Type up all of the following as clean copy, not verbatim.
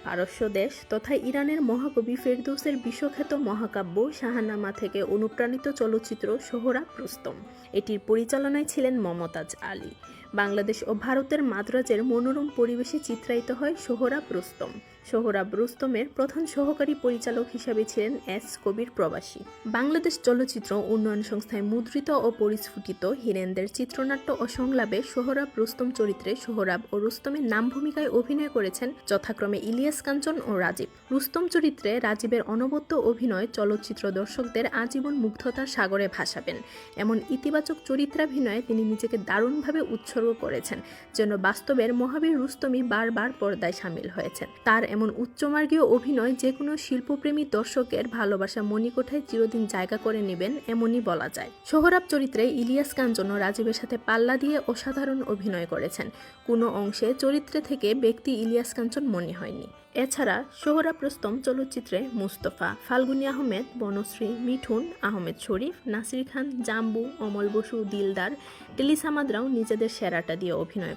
পারস্য দেশ তথা ইরানের মহাকবি ফেরদৌসের বিশ্বখ্যাত মহাকাব্য শাহনামা থেকে অনুপ্রাণিত চলচ্চিত্র সোহরাব রুস্তম। এটির পরিচালনায় ছিলেন মমতাজ আলী। বাংলাদেশ ও ভারতের মাদ্রাজের মনোরম পরিবেশে চিত্রায়িত হয় সোহরাব রুস্তম। সোহরাব রুস্তমের প্রধান সহকারী পরিচালক হিসাবে ছিলেন এস কবির প্রবাসী। বাংলাদেশ চলচ্চিত্র উন্নয়ন সংস্থায় মুদ্রিত ও পরিস্ফুটিত হীরেন্দ্রের চিত্রনাট্য ও সংলাপে সোহরাব রুস্তম চরিত্রে সোহরাব ও রুস্তমের নাম ভূমিকায় অভিনয় করেছেন যথাক্রমে ইলিয়াস কাঞ্চন ও রাজীব। রুস্তম চরিত্রে রাজীবের অনবদ্য অভিনয় চলচ্চিত্র দর্শকদের আজীবন মুগ্ধতার সাগরে ভাসাবেন। এমন ইতিবাচক চরিত্রাভিনয়ে তিনি নিজেকে দারুণভাবে উৎসর্গ করেছেন, যেন বাস্তবের মহাবীর রুস্তমই বারবার পর্দায় সামিল হয়েছেন। তার এমন উচ্চমার্গীয় অভিনয় যে কোনো শিল্পপ্রেমী দর্শকের ভালোবাসা মণিকোঠায় চিরদিন জায়গা করে নেবেন এমনই বলা যায়। সোহরাব চরিত্রে ইলিয়াস কাঞ্চন ও রাজীবের সাথে পাল্লা দিয়ে অসাধারণ অভিনয় করেছেন। কোনো অংশে চরিত্রে থেকে ব্যক্তি ইলিয়াস কাঞ্চন মনে হয়নি। এছাড়া সোহরাব রুস্তম চলচ্চিত্রে মুস্তফা, ফাল্গুনী আহমেদ, বনশ্রী, মিঠুন, আহমেদ শরীফ, নাসির খান, জাম্বু, অমল বসু, দিলদার, টেলিসামাদরাও নিজেদের সেরাটা দিয়ে অভিনয়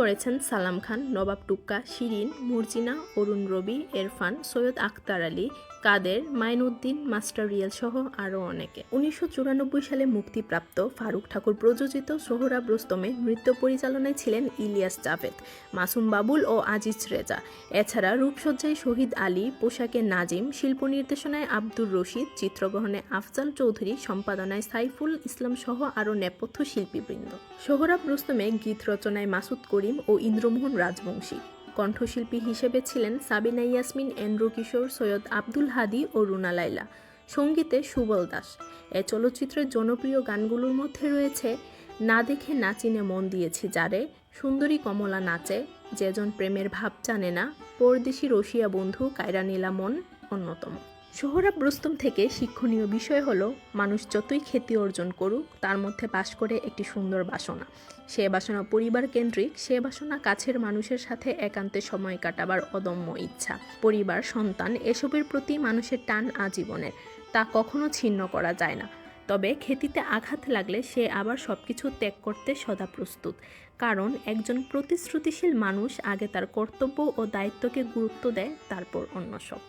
করেছেন সালাম খান, নবাব টুক্কা, শিরিন, মর্জিনা, অরুণ রবি, এরফান, সৈয়দ আখতার আলী, কাদের, মাইনুদ্দিন, মাস্টার রিয়াল সহ আরও অনেকে। 1994 সালে মুক্তিপ্রাপ্ত ফারুক ঠাকুর প্রযোজিত সোহরাব রুস্তমে নৃত্য পরিচালনায় ছিলেন ইলিয়াস জাভেদ, মাসুম বাবুল ও আজিজ রেজা। এছাড়া রূপসজ্জায় শহীদ আলী, পোশাকে নাজিম, শিল্প নির্দেশনায় আব্দুর রশিদ, চিত্রগ্রহণে আফজাল চৌধুরী, সম্পাদনায় সাইফুল ইসলাম সহ আরও নেপথ্য শিল্পীবৃন্দ। সোহরাব রুস্তমে গীত রচনায় মাসুদ করিম ও ইন্দ্রমোহন রাজবংশী। কণ্ঠশিল্পী হিসেবে ছিলেন সাবিনা ইয়াসমিন, এন্ড্রু কিশোর, সৈয়দ আব্দুল হাদি ও রুনা লায়লা। সঙ্গীতে সুবল দাস। এ চলচ্চিত্রের জনপ্রিয় গানগুলোর মধ্যে রয়েছে না দেখে না চিনে মন দিয়েছি যারে, সুন্দরী কমলা নাচে, যেজন প্রেমের ভাব জানে না, পরদেশি রসিয়া বন্ধু, কায়রা নীলা মন অন্যতম। সোহরাব রুস্তম থেকে শিক্ষণীয় বিষয় হলো, মানুষ যতই খ্যাতি অর্জন করুক তার মধ্যে বাস করে একটি সুন্দর বাসনা। সে বাসনা পরিবার কেন্দ্রিক, সে বাসনা কাছের মানুষের সাথে একান্তে সময় কাটাবার অদম্য ইচ্ছা। পরিবার, সন্তান এসবের প্রতি মানুষের টান আজীবনের, তা কখনো ছিন্ন করা যায় না। তবে খ্যাতিতে আঘাত লাগলে সে আবার সবকিছু ত্যাগ করতে সদা প্রস্তুত, কারণ একজন প্রতিশ্রুতিশীল মানুষ আগে তার কর্তব্য ও দায়িত্বকে গুরুত্ব দেয়, তারপর অন্য সব।